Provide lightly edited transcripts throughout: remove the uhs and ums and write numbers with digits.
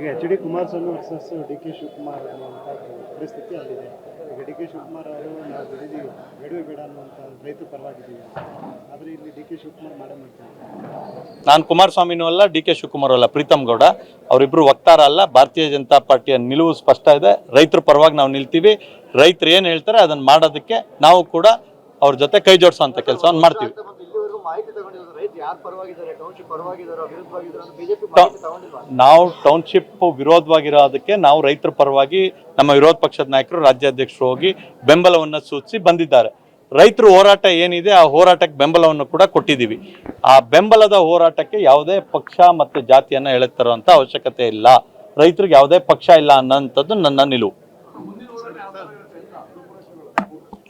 ಈಗ H D Kumaraswamy versus D K Shivakumar ಅನ್ನುವಂಥ ಪರಿಸ್ಥಿತಿ ಅಲ್ಲಿದೆ. ಈಗ ಡಿ ಕೆ ಶಿವಕುಮಾರ್ ಅವರು ನಾವು ಬಿಡಿದೀವಿ ಬೇಡವೇ ಬೇಡ ಅನ್ನುವಂಥ ರೈತರ ಪರವಾಗಿದ್ದೀವಿ, ಆದರೆ ಇಲ್ಲಿ ಡಿ ಕೆ ಶಿವಕುಮಾರ್ ಮಾಡೇ ಮಾಡ್ತಾರೆ. ನಾನು ಕುಮಾರಸ್ವಾಮಿನೂ ಅಲ್ಲ, ಡಿ ಕೆ ಶಿವಕುಮಾರ್ ಅಲ್ಲ, ಪ್ರೀತಮ್ ಗೌಡ ಅವರಿಬ್ಬರು ವಕ್ತಾರ ಅಲ್ಲ. ಭಾರತೀಯ ಜನತಾ ಪಾರ್ಟಿಯ ನಿಲುವು ಸ್ಪಷ್ಟ ಇದೆ. ರೈತರ ಪರವಾಗಿ ನಾವು ನಿಲ್ತೀವಿ. ರೈತರು ಏನು ಹೇಳ್ತಾರೆ ಅದನ್ನು ಮಾಡೋದಕ್ಕೆ ನಾವು ಕೂಡ ಅವ್ರ ಜೊತೆ ಕೈ ಜೋಡಿಸೋಂಥ ಕೆಲಸವನ್ನು ಮಾಡ್ತೀವಿ. ನಾವು ಟೌನ್ಶಿಪ್ ವಿರೋಧವಾಗಿರೋದಕ್ಕೆ ನಾವು ರೈತರ ಪರವಾಗಿ ನಮ್ಮ ವಿರೋಧ ಪಕ್ಷದ ನಾಯಕರು ರಾಜ್ಯಾಧ್ಯಕ್ಷರು ಹೋಗಿ ಬೆಂಬಲವನ್ನು ಸೂಚಿಸಿ ಬಂದಿದ್ದಾರೆ. ರೈತರು ಹೋರಾಟ ಏನಿದೆ ಆ ಹೋರಾಟಕ್ಕೆ ಬೆಂಬಲವನ್ನು ಕೂಡ ಕೊಟ್ಟಿದ್ದೀವಿ. ಆ ಬೆಂಬಲದ ಹೋರಾಟಕ್ಕೆ ಯಾವುದೇ ಪಕ್ಷ ಮತ್ತು ಜಾತಿಯನ್ನು ಎಳೆತರುವಂಥ ಅವಶ್ಯಕತೆ ಇಲ್ಲ. ರೈತರಿಗೆ ಯಾವುದೇ ಪಕ್ಷ ಇಲ್ಲ ಅನ್ನೋಂಥದ್ದು ನನ್ನ ನಿಲುವು.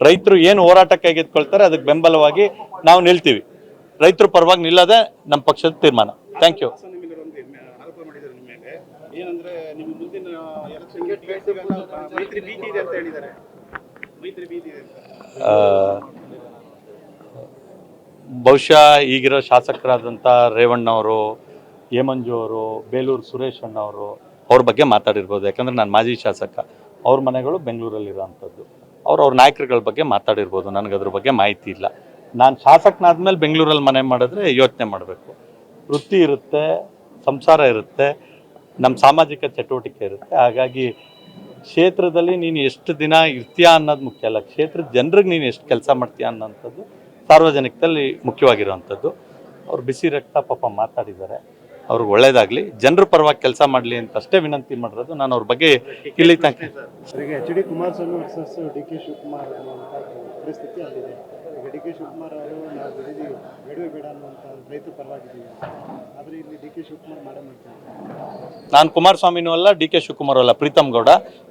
ರೈತರು ಏನು ಹೋರಾಟ ಕೈಗೆತ್ಕೊಳ್ತಾರೆ ಅದಕ್ಕೆ ಬೆಂಬಲವಾಗಿ ನಾವು ನಿಲ್ತೀವಿ. ರೈತರ ಪರವಾಗಿ ನಿಲ್ಲದೆ ನಮ್ಮ ಪಕ್ಷದ ತೀರ್ಮಾನ. Thank you. ಬಹುಶಃ ಈಗಿರೋ ಶಾಸಕರಾದಂಥ ರೇವಣ್ಣವರು, ಹೇಮಂಜು ಅವರು, ಬೇಲೂರು ಸುರೇಶ್ ಅಣ್ಣವರು ಅವ್ರ ಬಗ್ಗೆ ಮಾತಾಡಿರ್ಬೋದು. ಯಾಕಂದರೆ ನಾನು ಮಾಜಿ ಶಾಸಕ. ಅವ್ರ ಮನೆಗಳು ಬೆಂಗಳೂರಲ್ಲಿರೋವಂಥದ್ದು. ಅವ್ರ ನಾಯಕರುಗಳ ಬಗ್ಗೆ ಮಾತಾಡಿರ್ಬೋದು. ನನಗದ್ರ ಬಗ್ಗೆ ಮಾಹಿತಿ ಇಲ್ಲ. ನಾನು ಶಾಸಕನಾದ್ಮೇಲೆ ಬೆಂಗಳೂರಲ್ಲಿ ಮನೆ ಮಾಡಿದ್ರೆ ಯೋಚನೆ ಮಾಡಬೇಕು. ವೃತ್ತಿ ಇರುತ್ತೆ, ಸಂಸಾರ ಇರುತ್ತೆ, ನಮ್ಮ ಸಾಮಾಜಿಕ ಚಟುವಟಿಕೆ ಇರುತ್ತೆ. ಹಾಗಾಗಿ ಕ್ಷೇತ್ರದಲ್ಲಿ ನೀನು ಎಷ್ಟು ದಿನ ಇರ್ತೀಯಾ ಅನ್ನೋದು ಮುಖ್ಯ ಅಲ್ಲ, ಕ್ಷೇತ್ರದ ಜನರಿಗೆ ನೀನು ಎಷ್ಟು ಕೆಲಸ ಮಾಡ್ತೀಯಾ ಅನ್ನೋಂಥದ್ದು ಸಾರ್ವಜನಿಕದಲ್ಲಿ ಮುಖ್ಯವಾಗಿರುವಂಥದ್ದು. ಅವ್ರು ಬಿಸಿ ರಕ್ತ ಪಾಪ ಮಾತಾಡಿದ್ದಾರೆ. ಅವ್ರಿಗೆ ಒಳ್ಳೇದಾಗಲಿ, ಜನರ ಪರವಾಗಿ ಕೆಲಸ ಮಾಡಲಿ ಅಂತ ಅಷ್ಟೇ ವಿನಂತಿ ಮಾಡಿರೋದು. ನಾನು ಅವ್ರ ಬಗ್ಗೆ ಇಲ್ಲಿ ತನಕ. ಈಗ H D Kumaraswamy versus D K Shivakumar ಅನ್ನುವಂಥ ಪರಿಸ್ಥಿತಿ ಅಲ್ಲಿದೆ. ಈಗ ಡಿ ಕೆ ಶಿವಕುಮಾರ್ ಅವರು ನಾವು ಬಿಡಿದೀವಿ ಬೇಡವೇ ಬೇಡ ಅನ್ನುವಂಥ ರೈತರ ಪರವಾಗಿದ್ದೀವಿ, ಆದರೆ ಇಲ್ಲಿ ಡಿ ಕೆ ಶಿವಕುಮಾರ್ ಮಾಡೇ ಮಾಡ್ತಾರೆ. ನಾನು ಕುಮಾರಸ್ವಾಮಿನೂ ಅಲ್ಲ, ಡಿ ಕೆ ಶಿವಕುಮಾರ್ ಅಲ್ಲ, ಪ್ರೀತಮ್ ಗೌಡ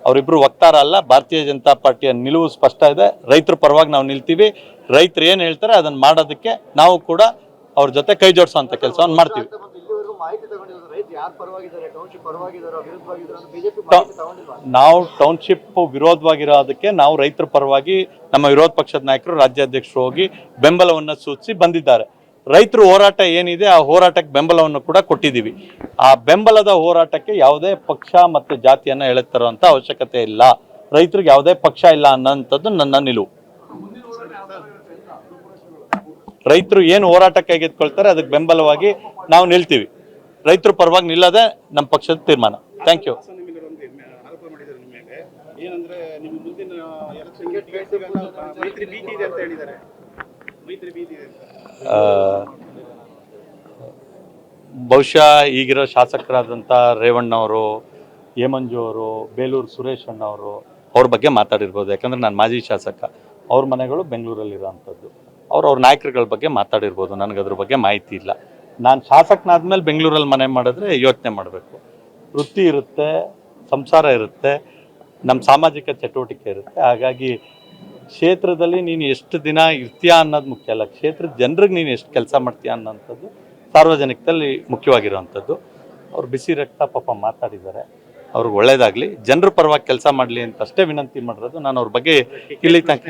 ಅವರಿಬ್ಬರು ವಕ್ತಾರ ಅಲ್ಲ. ಭಾರತೀಯ ಜನತಾ ಪಾರ್ಟಿಯ ನಿಲುವು ಸ್ಪಷ್ಟ ಇದೆ. ರೈತರ ಪರವಾಗಿ ನಾವು ನಿಲ್ತೀವಿ. ರೈತರು ಏನು ಹೇಳ್ತಾರೆ ಅದನ್ನು ಮಾಡೋದಕ್ಕೆ ನಾವು ಕೂಡ ಅವ್ರ ಜೊತೆ ಕೈ ಜೋಡಿಸೋಂಥ ಕೆಲಸವನ್ನು ಮಾಡ್ತೀವಿ. ನಾವು ಟೌನ್ಶಿಪ್ ವಿರೋಧವಾಗಿರೋದಕ್ಕೆ ನಾವು ರೈತರ ಪರವಾಗಿ ನಮ್ಮ ವಿರೋಧ ಪಕ್ಷದ ನಾಯಕರು ರಾಜ್ಯಾಧ್ಯಕ್ಷರು ಹೋಗಿ ಬೆಂಬಲವನ್ನು ಸೂಚಿಸಿ ಬಂದಿದ್ದಾರೆ. ರೈತರು ಹೋರಾಟ ಏನಿದೆ ಆ ಹೋರಾಟಕ್ಕೆ ಬೆಂಬಲವನ್ನು ಕೂಡ ಕೊಟ್ಟಿದ್ದೀವಿ. ಆ ಬೆಂಬಲದ ಹೋರಾಟಕ್ಕೆ ಯಾವುದೇ ಪಕ್ಷ ಮತ್ತು ಜಾತಿಯನ್ನು ಎಳೆತರುವಂಥ ಅವಶ್ಯಕತೆ ಇಲ್ಲ. ರೈತರಿಗೆ ಯಾವುದೇ ಪಕ್ಷ ಇಲ್ಲ ಅನ್ನೋಂಥದ್ದು ನನ್ನ ನಿಲುವು. ರೈತರು ಏನು ಹೋರಾಟ ಕೈಗೆತ್ಕೊಳ್ತಾರೆ ಅದಕ್ಕೆ ಬೆಂಬಲವಾಗಿ ನಾವು ನಿಲ್ತೀವಿ. ರೈತರ ಪರವಾಗಿ ನಿಲ್ಲದೆ ನಮ್ಮ ಪಕ್ಷದ ತೀರ್ಮಾನ. Thank you. ಬಹುಶಃ ಈಗಿರೋ ಶಾಸಕರಾದಂಥ ರೇವಣ್ಣವರು, ಹೇಮಂಜು ಅವರು, ಬೇಲೂರು ಸುರೇಶ್ ಅಣ್ಣವರು ಅವ್ರ ಬಗ್ಗೆ ಮಾತಾಡಿರ್ಬೋದು. ಯಾಕಂದರೆ ನಾನು ಮಾಜಿ ಶಾಸಕ. ಅವ್ರ ಮನೆಗಳು ಬೆಂಗಳೂರಲ್ಲಿರೋವಂಥದ್ದು. ಅವ್ರ ನಾಯಕರುಗಳ ಬಗ್ಗೆ ಮಾತಾಡಿರ್ಬೋದು. ನನಗದ್ರ ಬಗ್ಗೆ ಮಾಹಿತಿ ಇಲ್ಲ. ನಾನು ಶಾಸಕನಾದ್ಮೇಲೆ ಬೆಂಗಳೂರಲ್ಲಿ ಮನೆ ಮಾಡಿದ್ರೆ ಯೋಚನೆ ಮಾಡಬೇಕು. ವೃತ್ತಿ ಇರುತ್ತೆ, ಸಂಸಾರ ಇರುತ್ತೆ, ನಮ್ಮ ಸಾಮಾಜಿಕ ಚಟುವಟಿಕೆ ಇರುತ್ತೆ. ಹಾಗಾಗಿ ಕ್ಷೇತ್ರದಲ್ಲಿ ನೀನು ಎಷ್ಟು ದಿನ ಇರ್ತೀಯಾ ಅನ್ನೋದು ಮುಖ್ಯ ಅಲ್ಲ, ಕ್ಷೇತ್ರದ ಜನರಿಗೆ ನೀನು ಎಷ್ಟು ಕೆಲಸ ಮಾಡ್ತೀಯಾ ಅನ್ನೋಂಥದ್ದು ಸಾರ್ವಜನಿಕದಲ್ಲಿ ಮುಖ್ಯವಾಗಿರುವಂಥದ್ದು. ಅವ್ರು ಬಿಸಿ ರಕ್ತ ಪಾಪ ಮಾತಾಡಿದ್ದಾರೆ. ಅವ್ರಿಗೆ ಒಳ್ಳೇದಾಗಲಿ, ಜನರ ಪರವಾಗಿ ಕೆಲಸ ಮಾಡಲಿ ಅಂತ ಅಷ್ಟೇ ವಿನಂತಿ ಮಾಡಿರೋದು. ನಾನು ಅವ್ರ ಬಗ್ಗೆ ಇಲ್ಲಿ ತನಕ.